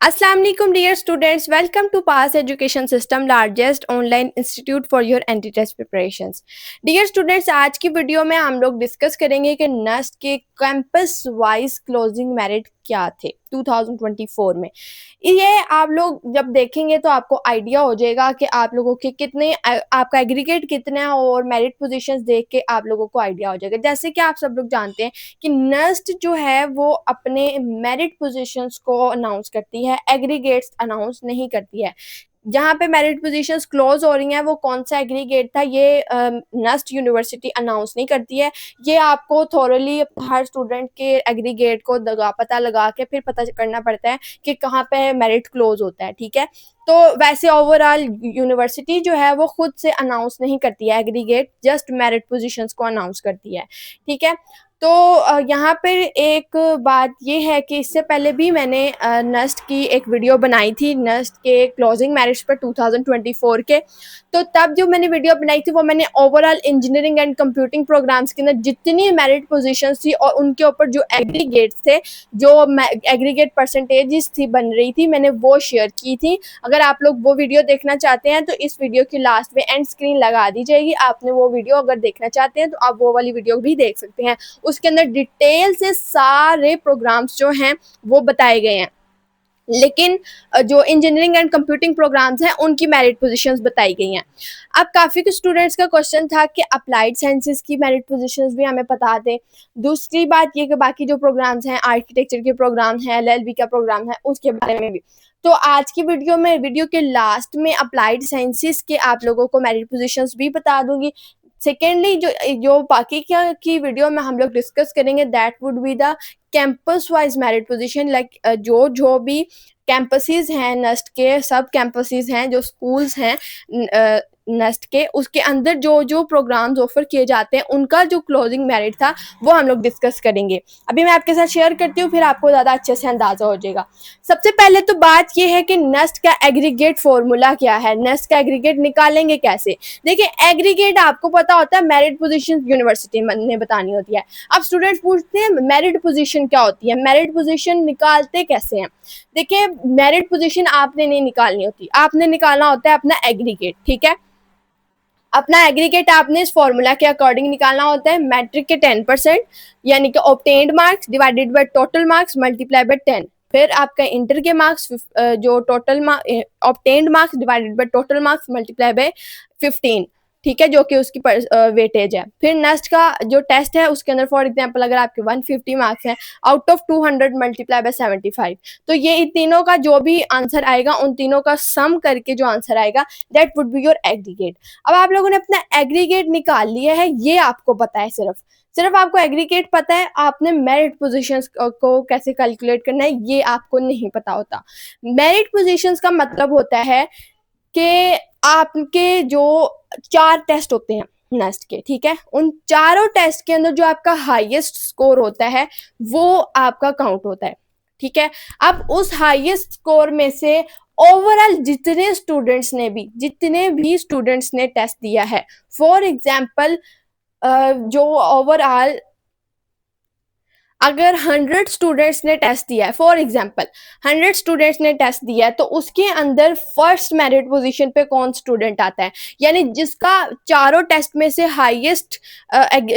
Assalamu alaikum dear students, welcome to Pass Education System largest online institute for your anti test preparations. Dear students, आज की video में हम लोग discuss करेंगे कि नेस्ट के कैंपस वाइज क्लोजिंग मेरिट क्या थे 2024 में। ये आप लोग जब देखेंगे तो आपको आइडिया हो जाएगा कि आप लोगों के कितने आपका एग्रीगेट कितना है और मेरिट पोजीशंस देख के आप लोगों को आइडिया हो जाएगा। जैसे कि आप सब लोग जानते हैं कि नेस्ट जो है वो अपने मेरिट पोजीशंस को अनाउंस करती है, एग्रीगेट्स अनाउंस नहीं करती है। जहाँ पे मेरिट पोजीशंस क्लोज हो रही हैं वो कौन सा एग्रीगेट था ये नेस्ट यूनिवर्सिटी अनाउंस नहीं करती है। ये आपको थॉरली हर स्टूडेंट के एग्रीगेट को पता लगा के फिर पता करना पड़ता है कि कहाँ पे मेरिट क्लोज होता है। ठीक है, तो वैसे ओवरऑल यूनिवर्सिटी जो है वो खुद से अनाउंस नहीं करती है एग्रीगेट, जस्ट मेरिट पोजीशंस को अनाउंस करती है। ठीक है, तो यहाँ पर एक बात ये है कि इससे पहले भी मैंने नेस्ट की एक वीडियो बनाई थी नेस्ट के क्लोजिंग मेरिट्स पर 2024 के। तो तब जो मैंने वीडियो बनाई थी वो मैंने overall engineering and computing programs के अंदर जितनी मेरिट पोजीशंस थी और उनके ऊपर जो एग्रीगेट्स थे, जो एग्रीगेट परसेंटेजेस थी बन रही थी, मैंने वो शेयर की थी। अगर आप लोग वो वीडियो देखना चाहते हैं तो इस वीडियो की लास्ट में एंड स्क्रीन लगा दी जाएगी। आपने वो वीडियो अगर देखना चाहते हैं तो आप वो वाली वीडियो भी देख सकते हैं। उसके अंदर डिटेल से सारे प्रोग्राम्स जो हैं वो बताए गए हैं, लेकिन जो इंजीनियरिंग एंड कंप्यूटिंग प्रोग्राम्स हैं उनकी मेरिट पोजीशंस बताई गई हैं। अब काफ़ी कुछ स्टूडेंट्स का क्वेश्चन था कि अप्लाइड साइंसेस की मेरिट पोजीशंस भी हमें बता दें। दूसरी बात ये कि बाकी जो प्रोग्राम्स हैं, आर्किटेक्चर के प्रोग्राम हैं, एलएलबी का प्रोग्राम है, उसके बारे में भी। तो आज की वीडियो में वीडियो के लास्ट में अप्लाइड साइंसेस के आप लोगों को मेरिट पोजीशंस भी बता दूंगी। सेकेंडली जो जो बाकी क्या की वीडियो में हम लोग डिस्कस करेंगे that would be the campus wise merit position, like जो भी कैंपसेस हैं नेस्ट के, सब कैंपसेस हैं, जो स्कूल्स हैं नेस्ट के, उसके अंदर जो जो प्रोग्राम्स ऑफर किए जाते हैं उनका जो क्लोजिंग मेरिट था वो हम लोग डिस्कस करेंगे। अभी मैं आपके साथ शेयर करती हूँ, फिर आपको ज़्यादा अच्छे से अंदाज़ा हो जाएगा। सबसे पहले तो बात ये है कि नेस्ट का एग्रीगेट फॉर्मूला क्या है, नेस्ट का एग्रीगेट निकालेंगे कैसे। देखिए, एग्रीगेट आपको पता होता है मेरिट पोजीशन यूनिवर्सिटी ने बतानी होती है। अब स्टूडेंट्स पूछते हैं मेरिट पोजीशन क्या होती है, मेरिट पोजीशन निकालते कैसे हैं। देखिए, मेरिट पोजीशन आपने नहीं निकालनी होती, आपने निकालना होता है अपना एग्रीगेट। ठीक है, अपना एग्रीगेट आपने इस फॉर्मूला के अकॉर्डिंग निकालना होता है। मैट्रिक के 10% यानी कि obtained marks divided by total marks multiply by 10। फिर आपका इंटर के मार्क्स जो total obtained marks divided by total marks multiply by 15। ठीक है, जो कि उसकी वेटेज है। फिर नेक्स्ट का जो टेस्ट है उसके अंदर फॉर एग्जांपल अगर आपके 150 मार्क्स हैं, आउट ऑफ 200 मल्टीप्लाई बाय 75। तो ये इन तीनों का जो भी आंसर आएगा, उन तीनों का सम करके जो आंसर आएगा that would be your aggregate. अब आप लोगों ने अपना एग्रीगेट निकाल लिया है, ये आपको पता है, सिर्फ आपको एग्रीगेट पता है। आपने मेरिट पोजीशंस को कैसे कैलकुलेट करना है ये आपको नहीं पता होता। मेरिट पोजीशंस का मतलब होता है कि आपके जो 4 टेस्ट होते हैं नेस्ट के, ठीक है, उन चारों टेस्ट के अंदर जो आपका हाईएस्ट स्कोर होता है वो आपका काउंट होता है। ठीक है, अब उस हाईएस्ट स्कोर में से ओवरऑल जितने भी स्टूडेंट्स ने टेस्ट दिया है, फॉर एग्जाम्पल जो ओवरऑल अगर 100 स्टूडेंट्स ने टेस्ट दिया है, फॉर एग्जांपल 100 स्टूडेंट्स ने टेस्ट दिया है, तो उसके अंदर फर्स्ट मेरिट पोजीशन पे कौन स्टूडेंट आता है, यानी जिसका चारों टेस्ट में से हाईएस्ट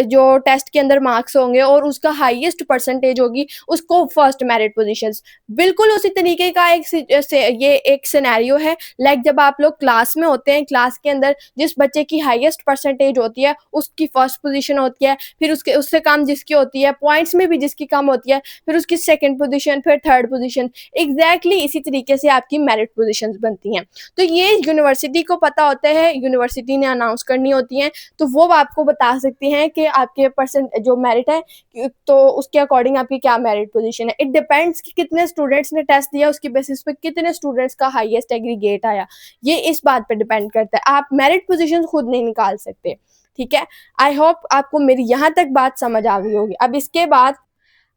जो टेस्ट के अंदर मार्क्स होंगे और उसका हाईएस्ट परसेंटेज होगी, उसको फर्स्ट मेरिट पोजीशन। बिल्कुल उसी तरीके का ये एक सिनेरियो है, लाइक जब आप लोग क्लास में होते हैं, क्लास के अंदर जिस बच्चे की हाईएस्ट परसेंटेज होती है उसकी फर्स्ट पोजीशन होती है, फिर उससे कम जिसकी होती है, पॉइंट्स में भी जिसकी कम होती है, फिर उसकी सेकंड पोजीशन, फिर थर्ड पोजीशन। एग्जैक्टली इसी तरीके से आपकी मेरिट पोजीशंस बनती हैं। तो ये यूनिवर्सिटी को पता होता है, यूनिवर्सिटी ने अनाउंस करनी होती हैं, तो वो आपको बता सकती हैं कि आपके परसेंट जो मेरिट है तो उसके अकॉर्डिंग आपकी क्या मेरिट पोजीशन है। इट डिपेंड्स कि कितने स्टूडेंट्स ने टेस्ट दिया, उसकी बेसिस पे कितने स्टूडेंट्स का हाईएस्ट एग्रीगेट आया, ये इस बात पे डिपेंड करता है। आप मेरिट पोजीशन खुद नहीं निकाल सकते। ठीक है, आई होप आपको मेरी यहाँ तक बात समझ आ गई होगी। अब इसके बाद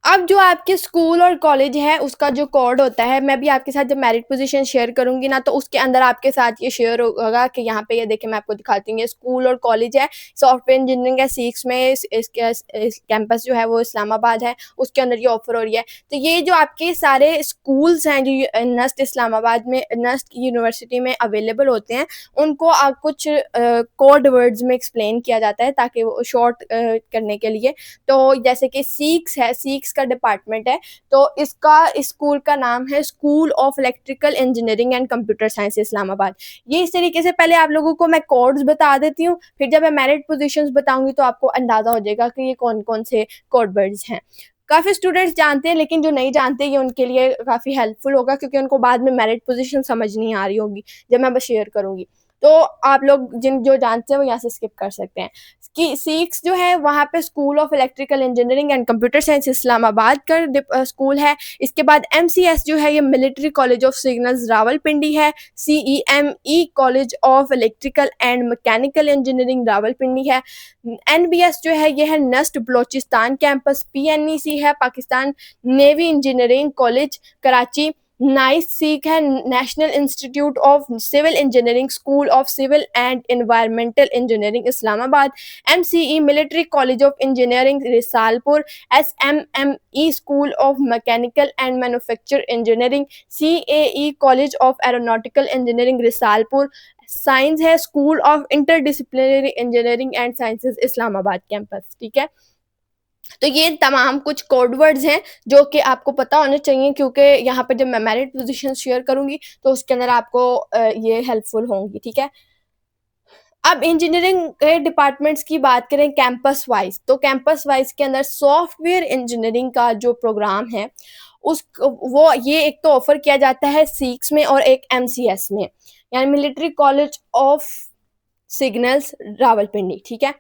अब जो आपके स्कूल और कॉलेज है उसका जो कोड होता है, मैं भी आपके साथ जब मेरिट पोजीशन शेयर करूँगी ना, तो उसके अंदर आपके साथ ये शेयर होगा कि यहाँ पे ये देखिए मैं आपको दिखाती हूँ, ये स्कूल और कॉलेज है, सॉफ्टवेयर इंजीनियरिंग है सीक्स में, इसके इस कैंपस जो है वो इस्लामाबाद है, उसके अंदर ये ऑफ़र हो रही है। तो ये जो आपके सारे स्कूल्स हैं जो नस्ट इस्लामाबाद में, नस्ट यूनिवर्सिटी में अवेलेबल होते हैं, उनको आप कुछ कोड वर्ड्स में एक्सप्लेन किया जाता है ताकि वो शॉर्ट करने के लिए। तो जैसे कि सीक्स है, सीक्स का डिपार्टमेंट है, तो इसका स्कूल का नाम है school of electrical engineering and computer science Islamabad. ये इस तरीके से पहले आप लोगों को मैं कोड्स बता देती हूँ, फिर जब मैं मेरिट पोजीशंस बताऊंगी तो आपको अंदाज़ा हो जाएगा कि ये कौन-कौन से कोड वर्ड्स हैं। काफ़ी स्टूडेंट्स जानते हैं, लेकिन जो नहीं जानते ये उनके लिए काफ़ी हेल्पफुल होगा क्योंकि उनको बाद में मेरिट पोजीशन समझ नहीं आ रही होगी, जब मैं बस शेयर करूँगी। तो आप लोग जो जानते हैं वो यहाँ से स्किप कर सकते हैं। कि सीक्स जो है वहाँ पे school of electrical engineering and computer science Islamabad का स्कूल है। इसके बाद एमसीएस जो है ये military college of signals Rawalpindi है। CEME college of electrical and mechanical engineering Rawalpindi है। एनबीएस जो है ये है नस्ट बलोचिस्तान कैंपस। पीएनईसी है Pakistan navy engineering college Karachi. NICE सीख है national institute of civil engineering school of civil and environmental engineering Islamabad. MCE military college of engineering Risalpur. SMME school of mechanical and manufacture engineering. CAE college of aeronautical engineering Risalpur. Science है school of interdisciplinary engineering and sciences Islamabad campus. ठीक है, तो ये तमाम कुछ code words हैं जो कि आपको पता होने चाहिए, क्योंकि यहाँ पे जब मैं मेरिट पोजीशन शेयर करूंगी तो उसके अंदर आपको ये हेल्पफुल होंगी। ठीक है, अब इंजीनियरिंग के डिपार्टमेंट्स की बात करें कैंपस वाइज, तो कैंपस वाइज के अंदर सॉफ्टवेयर इंजीनियरिंग का जो प्रोग्राम है उस वो ये एक तो ऑफर किया जाता है सीक्स में और एक एमसीएस में, यानी military college of signals Rawalpindi. ठीक है,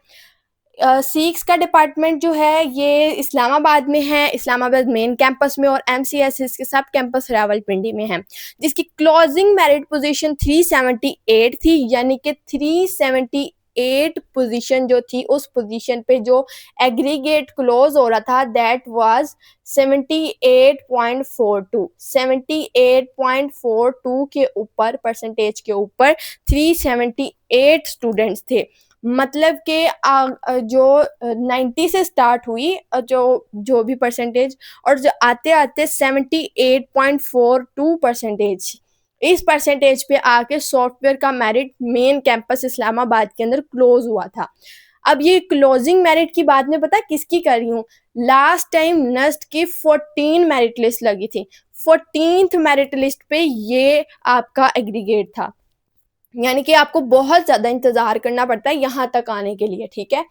सीक्स का डिपार्टमेंट जो है ये इस्लामाबाद में है, इस्लामाबाद मेन कैंपस में, और एमसीएस इसके सब कैंपस रावलपिंडी में है, जिसकी क्लोजिंग मेरिट पोजीशन 378 थी, यानी कि 378 पोजीशन जो थी उस पोजीशन पे जो एग्रीगेट क्लोज हो रहा था दैट वाज 78.42 78.42 के ऊपर परसेंटेज के ऊपर 378 स्टूडेंट्स थे। मतलब कि जो 90 से स्टार्ट हुई जो भी परसेंटेज, और जो आते आते 78.42 परसेंटेज, इस परसेंटेज पे आके सॉफ्टवेयर का मेरिट मेन कैंपस इस्लामाबाद के अंदर क्लोज हुआ था। अब ये क्लोजिंग मेरिट की बात मैं पता किसकी कर रही हूँ, लास्ट टाइम नस्ट की 14 मेरिट लिस्ट लगी थी, 14th मेरिट लिस्ट पे ये आपका एग्रीगेट था, यानी कि आपको बहुत ज़्यादा इंतज़ार करना पड़ता है यहाँ तक आने के लिए। ठीक है,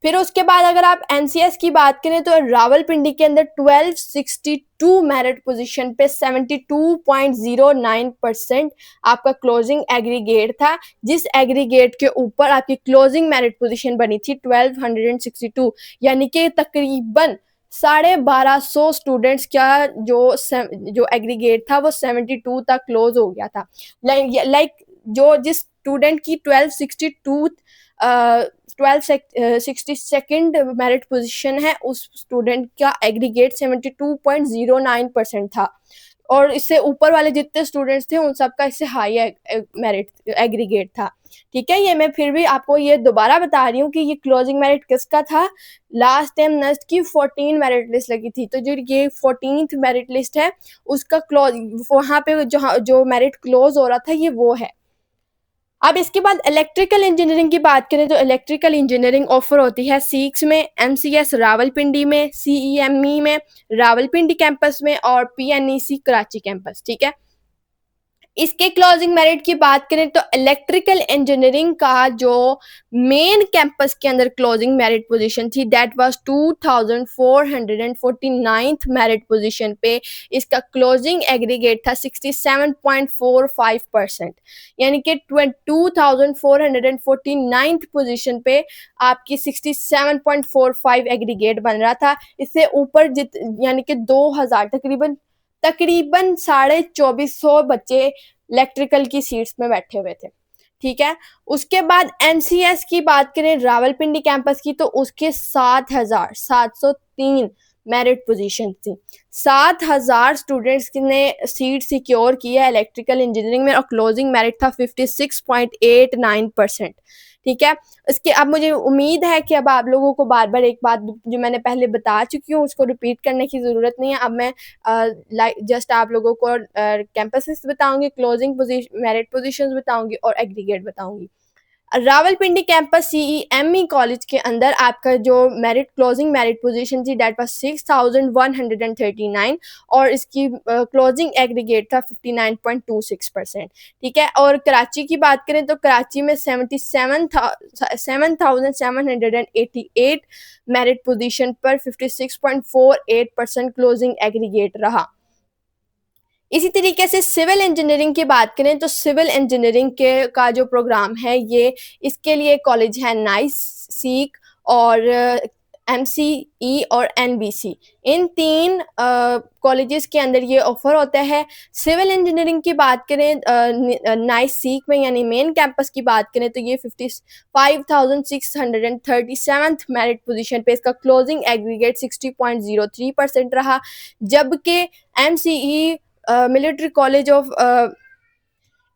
फिर उसके बाद अगर आप एनसीएस की बात करें तो रावलपिंडी के अंदर 1262 मेरिट पोजीशन पे 72.09% आपका क्लोजिंग एग्रीगेट था, जिस एग्रीगेट के ऊपर आपकी क्लोजिंग मेरिट पोजीशन बनी थी 1262, यानी कि तकरीबन 1250 स्टूडेंट्स का जो एग्रीगेट था वो 72 तक क्लोज हो गया था। लाइक जो जिस स्टूडेंट की 1262nd मेरिट पोजीशन है उस स्टूडेंट का एग्रीगेट 72.09% था, और इससे ऊपर वाले जितने स्टूडेंट्स थे उन सबका इससे हाई मेरिट एग्रीगेट था। ठीक है, ये मैं फिर भी आपको ये दोबारा बता रही हूँ कि ये क्लोजिंग मेरिट किसका था, लास्ट टाइम नस्ट की 14 मेरिट लिस्ट लगी थी, तो जो ये 14th मेरिट लिस्ट है उसका क्लोज वहाँ पे जो मेरिट क्लोज हो रहा था ये वो है। अब इसके बाद इलेक्ट्रिकल इंजीनियरिंग की बात करें तो इलेक्ट्रिकल इंजीनियरिंग ऑफर होती है सीक्स में, एमसीएस रावलपिंडी में, सीईएमई में रावलपिंडी कैंपस में, और पीएनईसी कराची कैंपस। ठीक है, इसके क्लोजिंग मेरिट की बात करें तो इलेक्ट्रिकल इंजीनियरिंग का जो मेन कैंपस के अंदर क्लोजिंग मेरिट पोजीशन थी that was 2449th merit position पे इसका क्लोजिंग एग्रीगेट था 67.45%, यानी कि 2449th पोजीशन पे आपकी 67.45 एग्रीगेट बन रहा था। इससे ऊपर यानी कि 2000 तकरीबन 2450 बच्चे इलेक्ट्रिकल की सीट्स में बैठे हुए थे। ठीक है, उसके बाद एनसीएस की बात करें रावलपिंडी कैंपस की तो उसके 7703 मेरिट पोजीशन थी। 7,000 स्टूडेंट्स ने सीट सिक्योर की है इलेक्ट्रिकल इंजीनियरिंग में और क्लोजिंग मेरिट था 56.89%। ठीक है, इसके अब मुझे उम्मीद है कि अब आप लोगों को बार बार एक बात जो मैंने पहले बता चुकी हूँ उसको रिपीट करने की ज़रूरत नहीं है। अब मैं जस्ट आप लोगों को कैंपसेस बताऊंगी, क्लोजिंग पोजीशन मेरिट पोजीशंस बताऊंगी और एग्रीगेट बताऊंगी। रावलपिंडी कैंपस सीईएमई कॉलेज के अंदर आपका जो मेरिट क्लोजिंग मेरिट पोजीशन थी डेट वाज 6139 और इसकी क्लोजिंग एग्रीगेट था 59.26%। ठीक है, और कराची की बात करें तो कराची में 77,788 मेरिट पोजीशन पर 56.48% क्लोजिंग एग्रीगेट रहा। इसी तरीके से सिविल इंजीनियरिंग की बात करें तो सिविल इंजीनियरिंग के का जो प्रोग्राम है ये इसके लिए कॉलेज है नाइस, सीक और एमसीई और एनबीसी। इन तीन कॉलेजेस के अंदर ये ऑफर होता है। सिविल इंजीनियरिंग की बात करें नाइस सीक में यानी मेन कैंपस की बात करें तो ये 55,637 मेरिट पोजीशन पे इसका क्लोजिंग एग्रीगेट 60.03% रहा, जबकि MCE military college of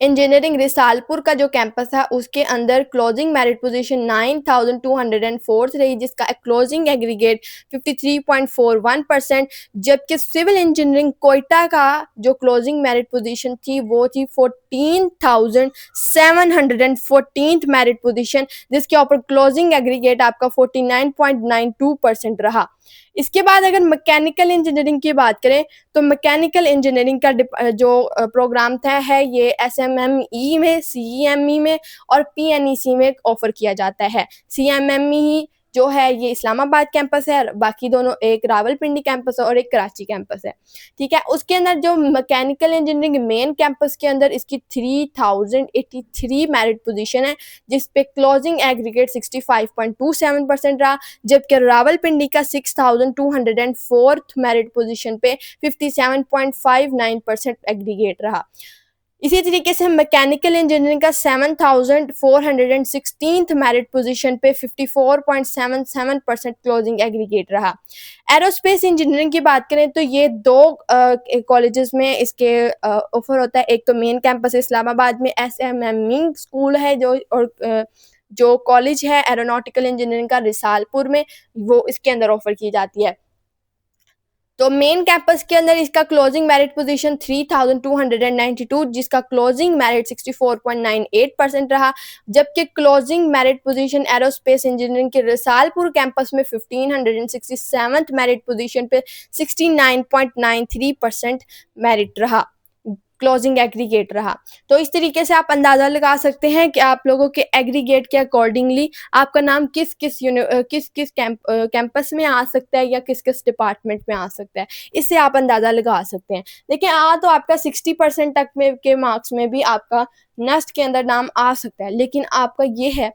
engineering Risalpur का जो कैंपस है उसके अंदर क्लोजिंग मेरिट पोजीशन 9,204 रही, जिसका क्लोजिंग एग्रीगेट 53.41%, जबकि सिविल इंजीनियरिंग कोयटा का जो क्लोजिंग मेरिट पोजीशन थी वो थी 14,714 मेरिट पोजीशन, जिसके ऊपर क्लोजिंग एग्रीगेट आपका 49.92% रहा। इसके बाद अगर मैकेनिकल इंजीनियरिंग की बात करें तो मैकेनिकल इंजीनियरिंग का जो प्रोग्राम था है ये एसएमएमई में, सीईएमई में और पीएनईसी में ऑफर किया जाता है। सीएमएमई जो है ये इस्लामाबाद कैंपस है, बाकी दोनों एक रावलपिंडी कैंपस है और एक कराची कैंपस है। ठीक है, उसके अंदर जो मैकेनिकल इंजीनियरिंग मेन कैंपस के अंदर इसकी 3083 मेरिट पोजीशन है, जिस पे क्लोजिंग एग्रीगेट 65.27% रहा, जबकि रावलपिंडी का 6204 मेरिट पोजीशन पे 57.59% एग्रीगेट रहा। इसी तरीके से मैकेनिकल इंजीनियरिंग का 7416 मेरिट पोजीशन पे 54.77% क्लोजिंग एग्रीगेट रहा। एरोस्पेस इंजीनियरिंग की बात करें तो ये दो कॉलेजेस में इसके ऑफर होता है। एक तो मेन कैंपस इस्लामाबाद में एसएमएमई स्कूल है जो कॉलेज है एरोनॉटिकल इंजीनियरिंग का रिसालपुर में, वो इसके अंदर ऑफर की जाती है। तो मेन कैंपस के अंदर इसका क्लोजिंग मेरिट पोजीशन 3292, जिसका क्लोजिंग मेरिट 64.98% रहा, जबकि closing merit position aerospace engineering के रिसालपुर कैंपस में 1567 मेरिट पोजीशन पे 69.93% मेरिट रहा, क्लोजिंग एग्रीगेट रहा। तो इस तरीके से आप अंदाज़ा लगा सकते हैं कि आप लोगों के एग्रीगेट के अकॉर्डिंगली आपका नाम किस किस कैंपस में आ सकता है या किस किस डिपार्टमेंट में आ सकता है, इससे आप अंदाज़ा लगा सकते हैं। देखिए तो आपका 60% तक में के मार्क्स में भी आपका नस्ट के अंदर नाम आ सकता है, लेकिन आपका ये है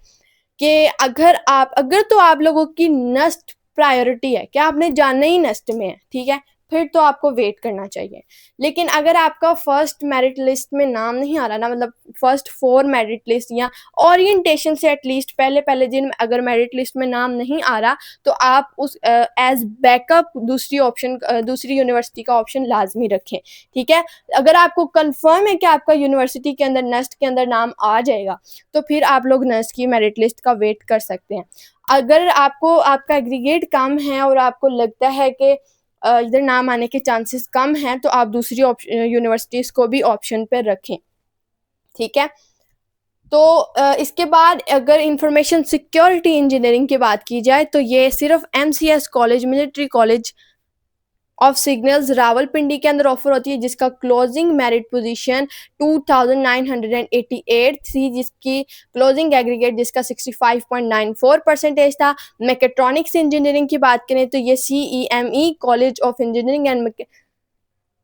कि अगर तो आप लोगों की नस्ट प्रायोरिटी है कि आपने जाना ही नस्ट में है, ठीक है, फिर तो आपको वेट करना चाहिए। लेकिन अगर आपका फर्स्ट मेरिट लिस्ट में नाम नहीं आ रहा ना, मतलब फर्स्ट 4 मेरिट लिस्ट या ओरिएंटेशन से एटलीस्ट पहले दिन अगर मेरिट लिस्ट में नाम नहीं आ रहा तो आप उस एज बैकअप दूसरी यूनिवर्सिटी का ऑप्शन लाजमी रखें। ठीक है, अगर आपको कंफर्म है कि आपका यूनिवर्सिटी के अंदर नस्ट के अंदर नाम आ जाएगा तो फिर आप लोग नस्ट की मेरिट लिस्ट का वेट कर सकते हैं। अगर आपका एग्रीगेट कम है और आपको लगता है कि इधर नाम आने के चांसेस कम हैं तो आप दूसरी यूनिवर्सिटीज़ को भी ऑप्शन पर रखें। ठीक है, तो इसके बाद अगर इंफॉर्मेशन सिक्योरिटी इंजीनियरिंग की बात की जाए तो ये सिर्फ MCS college military college of signals Rawalpindi के अंदर ऑफर होती है, जिसका क्लोजिंग मेरिट पोजीशन 2988 थी, जिसकी क्लोजिंग एग्रीगेट जिसका 65.94% था। मैकेट्रॉनिक्स इंजीनियरिंग की बात करें तो ये CEME college of engineering and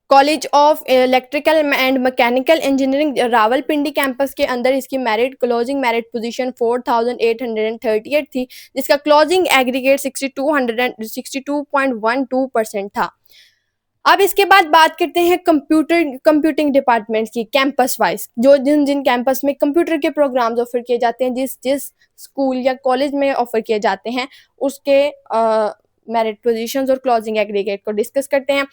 college of electrical and mechanical engineering Rawalpindi campus के अंदर इसकी क्लोजिंग मेरिट पोजीशन 4838 थी, जिसका क्लोजिंग एग्रीगेट 62.12% था। अब इसके बाद बात करते हैं कंप्यूटिंग डिपार्टमेंट्स की कैंपस वाइज, जो जिन कैंपस में कंप्यूटर के प्रोग्राम्स ऑफर किए जाते हैं, जिस स्कूल या कॉलेज में ऑफर किए जाते हैं उसके मेरिट पोजीशंस और क्लोजिंग एग्रीगेट को डिस्कस करते हैं।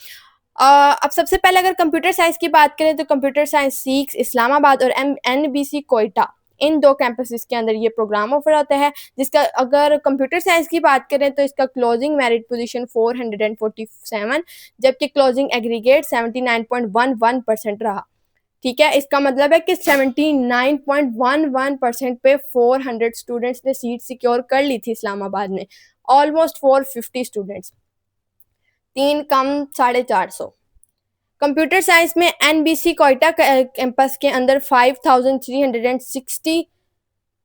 अब सबसे पहले अगर कंप्यूटर साइंस की बात करें तो कंप्यूटर साइंस सीक्स इस्लामाबाद और NBC कोयटा, इन 2 कैंपसेस के अंदर ये प्रोग्राम ऑफर होता है, जिसका अगर कंप्यूटर साइंस की बात करें तो इसका क्लोजिंग मेरिट पोजीशन 447, जबकि क्लोजिंग एग्रीगेट 79.11% रहा। ठीक है, इसका मतलब है कि 79.11% पे 400 स्टूडेंट्स ने सीट सिक्योर कर ली थी इस्लामाबाद में, ऑलमोस्ट 450 स्टूडेंट्स, 3 कम 450। कंप्यूटर साइंस में NBC कोयटा कैंपस के अंदर 5360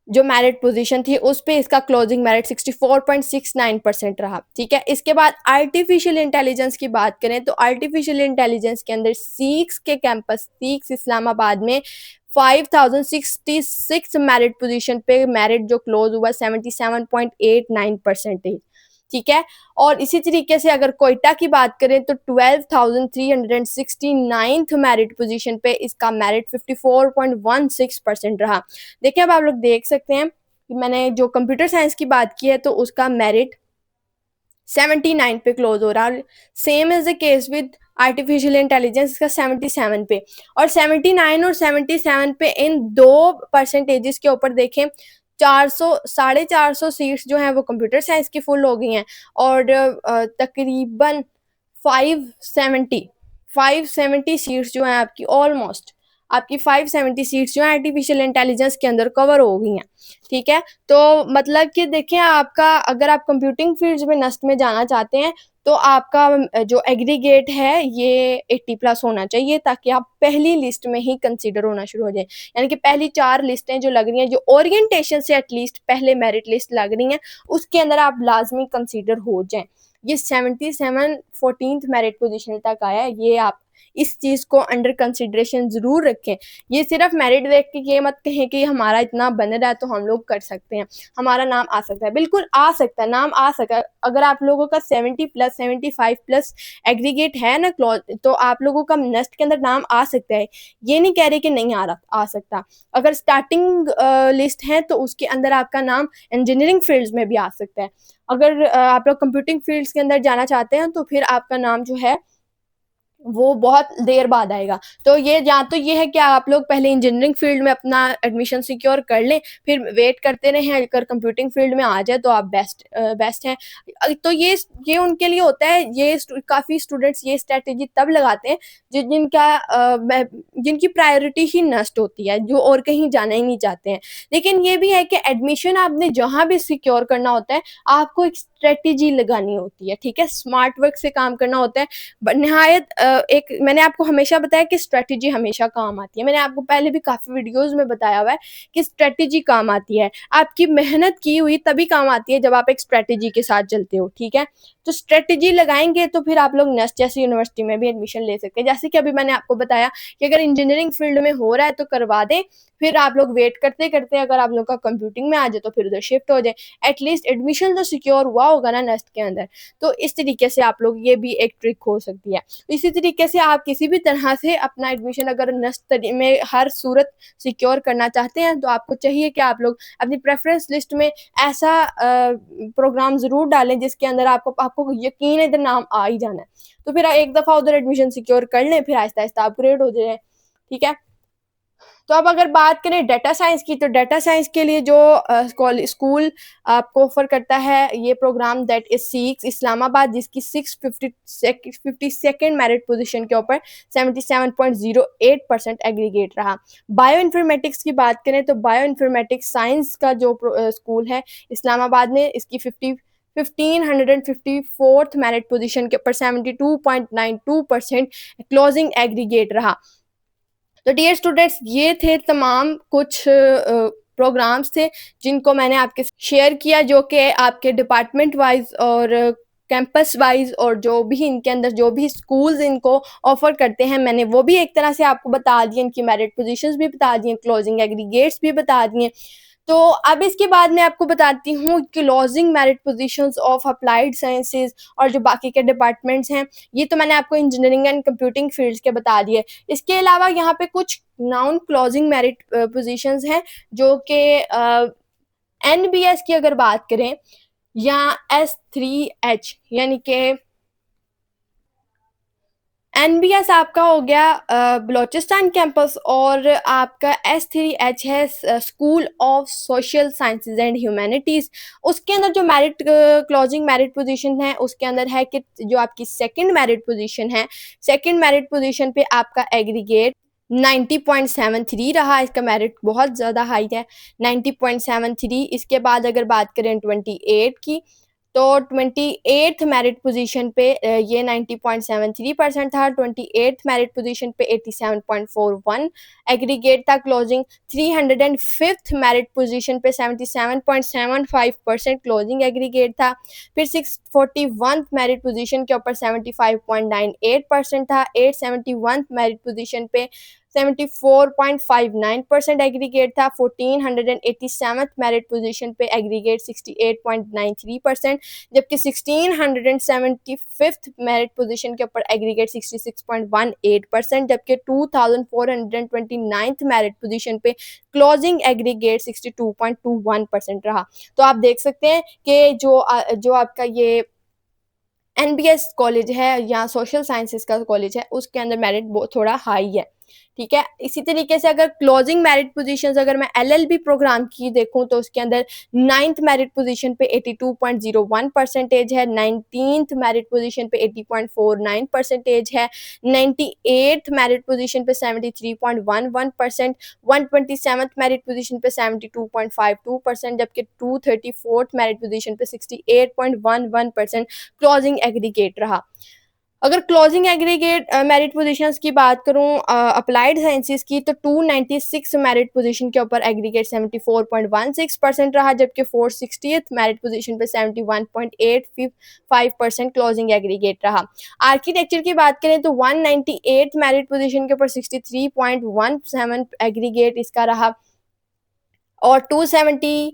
जो मेरिट पोजीशन थी उस पे इसका क्लोजिंग मेरिट 64.69% रहा। ठीक है, इसके बाद आर्टिफिशियल इंटेलिजेंस की बात करें तो आर्टिफिशियल इंटेलिजेंस के अंदर सीक्स के कैंपस सीक्स इस्लामाबाद में 5066 मेरिट पोजीशन पे मेरिट जो क्लोज हुआ 77.89%। ठीक है, और इसी तरीके से अगर कोयटा की बात करें तो 12,369 मेरिट पोजीशन पे इसका मेरिट 54.16% रहा। देखिए, अब आप लोग देख सकते हैं कि मैंने जो कंप्यूटर साइंस की बात की है तो उसका मेरिट 79 पे क्लोज हो रहा है, same is the case with artificial intelligence, इसका 77 पे, और 79 और 77 पे इन 2 परसेंटेजेस के ऊपर देखें 400 सीट्स जो हैं वो कंप्यूटर साइंस की फुल हो गई हैं, और तकरीबन 570 सीट्स जो हैं आपकी, ऑलमोस्ट आपकी 570 सीट्स जो है आर्टिफिशियल इंटेलिजेंस के अंदर कवर हो गई हैं। ठीक है, तो मतलब कि देखिए, आपका अगर आप कंप्यूटिंग फील्ड में नस्ट में जाना चाहते हैं तो आपका जो एग्रीगेट है ये 80+ होना चाहिए, ताकि आप पहली लिस्ट में ही कंसीडर होना शुरू हो जाए। यानी कि पहली 4 लिस्टें जो लग रही हैं, जो ओरिएंटेशन से एटलीस्ट पहले मेरिट लिस्ट लग रही हैं, उसके अंदर आप लाजमी कंसीडर हो जाएं। ये 77 14th मेरिट पोजीशन तक आया है, ये आप इस चीज को अंडर कंसिडरेशन जरूर रखें। ये सिर्फ मेरिट देख के ये मत कहें कि हमारा इतना बन रहा है तो हम लोग कर सकते हैं, हमारा नाम आ सकता है। बिल्कुल आ सकता है, नाम आ सकता है। अगर आप लोगों का 70+ 75+ एग्रीगेट है ना क्लॉज, तो आप लोगों का नेस्ट के अंदर नाम आ सकता है। ये नहीं कह रहे कि नहीं आ सकता। अगर स्टार्टिंग लिस्ट है तो उसके अंदर आपका नाम इंजीनियरिंग फील्ड्स में भी आ सकता है। अगर आप लोग कंप्यूटिंग फील्ड्स के अंदर जाना चाहते हैं तो फिर आपका नाम जो है वो बहुत देर बाद आएगा। तो ये या तो ये है कि आप लोग पहले इंजीनियरिंग फील्ड में अपना एडमिशन सिक्योर कर लें, फिर वेट करते रहें, अगर कंप्यूटिंग फील्ड में आ जाए तो आप बेस्ट हैं। तो ये उनके लिए होता है। ये काफ़ी स्टूडेंट्स ये स्ट्रेटेजी तब लगाते हैं जिनकी प्रायोरिटी ही नस्ट होती है, जो और कहीं जाना ही नहीं चाहते हैं। लेकिन ये भी है कि एडमिशन आपने जहाँ भी सिक्योर करना होता है, आपको एक स्ट्रेटेजी लगानी होती है। ठीक है, स्मार्ट वर्क से काम करना होता है। नहायत एक मैंने आपको हमेशा बताया कि स्ट्रेटेजी हमेशा काम आती है। मैंने आपको पहले भी काफ़ी वीडियोस में बताया हुआ है कि स्ट्रेटेजी काम आती है। आपकी मेहनत की हुई तभी काम आती है जब आप एक स्ट्रेटेजी के साथ चलते हो। ठीक है, तो स्ट्रेटेजी लगाएंगे तो फिर आप लोग नेक्स्ट जैसी यूनिवर्सिटी में भी एडमिशन ले सकते हैं। जैसे कि अभी मैंने आपको बताया कि अगर इंजीनियरिंग फील्ड में हो रहा है तो करवा दें, फिर आप लोग वेट करते करते अगर आप लोग का कंप्यूटिंग में आ जाए तो फिर उधर शिफ्ट हो जाए। एटलीस्ट एडमिशन तो सिक्योर हुआ होगा ना नेक्स्ट के अंदर। तो इस तरीके से आप लोग, ये भी एक ट्रिक हो सकती है। इसी तरीके से आप किसी भी तरह से अपना एडमिशन अगर नेक्स्ट में हर सूरत सिक्योर करना चाहते हैं तो आपको चाहिए कि आप लोग अपनी प्रेफरेंस लिस्ट में ऐसा प्रोग्राम ज़रूर डालें जिसके अंदर आपको यकीन है इधर नाम आ ही जाना है। तो फिर एक दफ़ा उधर एडमिशन सिक्योर कर लें, फिर आहिस्ता आहिस्ता अपग्रेड हो जाए। ठीक है, तो अब अगर बात करें डेटा साइंस की, तो डेटा साइंस के लिए जो स्कूल आपको ऑफर करता है ये प्रोग्राम, दैट इज सीक्स इस्लामाबाद, जिसकी 652nd मेरिट पोजीशन के ऊपर 77.08% एग्रीगेट रहा। बायो इन्फॉर्मेटिक्स की बात करें तो बायो इन्फॉर्मेटिक्स साइंस का जो स्कूल है इस्लामाबाद में, इसकी 1554th मेरिट पोजीशन के ऊपर 72.92% क्लोजिंग एग्रीगेट रहा। तो डियर स्टूडेंट्स, ये थे तमाम कुछ प्रोग्राम्स थे जिनको मैंने आपके शेयर किया, जो कि आपके डिपार्टमेंट वाइज और कैंपस वाइज और जो भी इनके अंदर जो भी स्कूल्स इनको ऑफर करते हैं, मैंने वो भी एक तरह से आपको बता दिए, इनकी मेरिट पोजीशंस भी बता दिए, क्लोजिंग एग्रीगेट्स भी बता दिए। तो अब इसके बाद मैं आपको बताती हूँ closing merit positions of applied sciences और जो बाकी के डिपार्टमेंट्स हैं। ये तो मैंने आपको इंजीनियरिंग एंड कंप्यूटिंग फील्ड्स के बता दिए। इसके अलावा यहाँ पे कुछ नॉन क्लोजिंग मेरिट पोजीशंस हैं जो कि NBS की अगर बात करें, या S3H यानी कि एनबीएस आपका हो गया बलोचिस्तान कैंपस, और आपका S3H है school of social sciences and humanities. उसके अंदर जो मेरिट क्लोजिंग मेरिट पोजीशन है उसके अंदर है कि जो आपकी सेकंड मेरिट पोजीशन है, सेकंड मेरिट पोजीशन पे आपका एग्रीगेट 90.73 रहा। इसका मेरिट बहुत ज़्यादा हाई है, 90.73। इसके बाद अगर बात करें 28 की, तो 28th मेरिट पोजीशन पे ये 90.73% था। 28th मेरिट पोजीशन पे 87.41 एग्रीगेट था क्लोजिंग। 305th मेरिट पोजीशन पे 77.75% क्लोजिंग एग्रीगेट था। फिर 641th मेरिट पोजीशन के ऊपर 75.98% था। 871th मेरिट पोजीशन पे 74.59% एग्रीगेट था। 1487th मेरिट पोजीशन पे एग्रीगेट 68.93%, जबकि 1675th मेरिट पोजीशन के ऊपर एग्रीगेट 66.18%, जबकि 2429th मेरिट पोजीशन पे क्लोजिंग एग्रीगेट 62.21% रहा। तो आप देख सकते हैं कि जो आपका ये एनबीएस कॉलेज है या सोशल साइंसेज का कॉलेज है उसके अंदर मेरिट थोड़ा हाई है, ठीक है। इसी तरीके से अगर क्लोजिंग मेरिट पोजीशंस अगर मैं एलएलबी प्रोग्राम की देखूं तो उसके अंदर 9th मेरिट पोजीशन पे 82.01 परसेंटेज है, 19th मेरिट पोजीशन पे 80.49 परसेंटेज है, 98th मेरिट पोजीशन पे 73.11%, 127th मेरिट पोजीशन पे 72.52%, जबकि 234th मेरिट पोजीशन पे 68.11% क्लोजिंग एग्रीगेट रहा। अगर क्लोजिंग एग्रीगेट मेरिट पोजीशंस की बात करूं अप्लाइड साइंसेज की, तो 296 मेरिट पोजीशन के ऊपर एग्रीगेट 74.16% रहा, जबकि 460th मेरिट पोजीशन पे 71.85% क्लोजिंग एग्रीगेट रहा। आर्किटेक्चर की बात करें तो 198th मेरिट पोजीशन के ऊपर 63.17 एग्रीगेट इसका रहा, और 270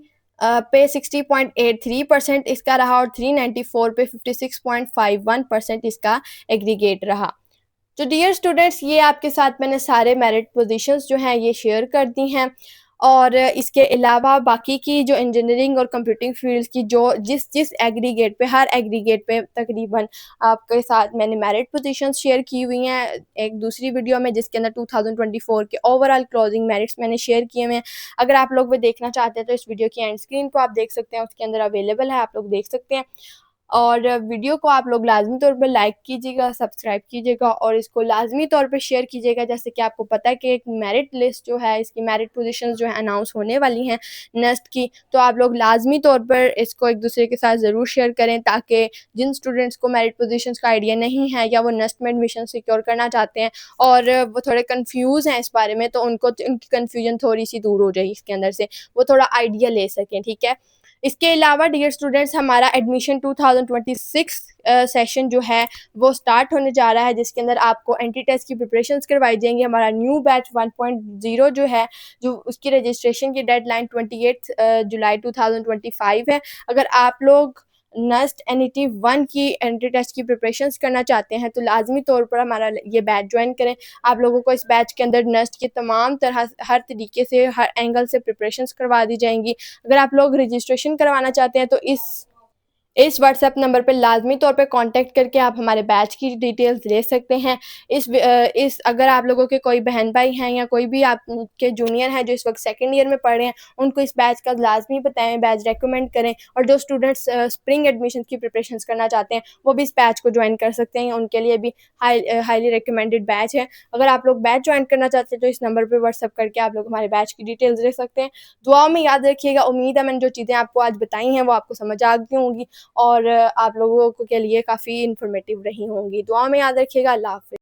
पे 60.83% इसका रहा, और 394 पे 56.51% इसका एग्रीगेट रहा। तो डियर स्टूडेंट्स, ये आपके साथ मैंने सारे मेरिट पोजीशंस जो हैं ये शेयर कर दी हैं, और इसके अलावा बाकी की जो इंजीनियरिंग और कंप्यूटिंग फील्ड्स की जो जिस जिस एग्रीगेट पे हर एग्रीगेट पे तकरीबन आपके साथ मैंने मेरिट पोजीशंस शेयर की हुई हैं एक दूसरी वीडियो में, जिसके अंदर 2024 के ओवरऑल क्लोजिंग मेरिट्स मैंने शेयर किए हुए हैं। अगर आप लोग भी देखना चाहते हैं तो इस वीडियो की एंड स्क्रीन को आप देख सकते हैं, उसके अंदर अवेलेबल है, आप लोग देख सकते हैं। और वीडियो को आप लोग लाजमी तौर पर लाइक कीजिएगा, सब्सक्राइब कीजिएगा, और इसको लाजमी तौर पे शेयर कीजिएगा। जैसे कि आपको पता है कि एक मेरिट लिस्ट जो है, इसकी मेरिट पोजीशंस जो है अनाउंस होने वाली हैं नेस्ट की, तो आप लोग लाजमी तौर पर इसको एक दूसरे के साथ ज़रूर शेयर करें, ताकि जिन स्टूडेंट्स को मेरिट पोजीशंस का आइडिया नहीं है या वो नेस्ट में एडमिशन सिक्योर करना चाहते हैं और वो थोड़े कन्फ्यूज़ हैं इस बारे में, तो उनकी कन्फ्यूजन थोड़ी सी दूर हो जाए इसके अंदर से, वो थोड़ा आइडिया ले सकें, ठीक है। इसके अलावा डियर स्टूडेंट्स, हमारा एडमिशन 2026 सेशन जो है वो स्टार्ट होने जा रहा है, जिसके अंदर आपको एंट्री टेस्ट की प्रिपरेशंस करवाई जाएंगी। हमारा न्यू बैच 1.0 जो है, जो उसकी रजिस्ट्रेशन की डेडलाइन 28 जुलाई 2025 है। अगर आप लोग नेस्ट एनईटी 1 की एंट्री टेस्ट की प्रिपरेशंस करना चाहते हैं तो लाजमी तौर पर हमारा ये बैच ज्वाइन करें। आप लोगों को इस बैच के अंदर नेस्ट की तमाम तरह हर तरीके से हर एंगल से प्रिपरेशंस करवा दी जाएंगी। अगर आप लोग रजिस्ट्रेशन करवाना चाहते हैं तो इस व्हाट्सएप नंबर पे लाजमी तौर पे कांटेक्ट करके आप हमारे बैच की डिटेल्स ले सकते हैं। इस अगर आप लोगों के कोई बहन भाई हैं या कोई भी आपके जूनियर हैं जो इस वक्त सेकंड ईयर में पढ़ रहे हैं, उनको इस बैच का लाजमी बताएं, बैच रेकमेंड करें। और जो स्टूडेंट्स स्प्रिंग एडमिशन की प्रिपरेशंस करना चाहते हैं वो भी इस बैच को ज्वाइन कर सकते हैं, उनके लिए भी हाईली रिकमेंडेड बैच है। अगर आप लोग बैच ज्वाइन करना चाहते हैं तो इस नंबर पर व्हाट्सएप करके आप लोग हमारे बैच की डिटेल्स ले सकते हैं। दुआ में याद रखिएगा। उम्मीद है मैंने जो चीज़ें आपको आज बताई हैं वो आपको समझ आ गई होंगी और आप लोगों के लिए काफ़ी इन्फॉर्मेटिव रही होंगी। दुआ में याद रखिएगा। अल्लाह हाफ़िज़।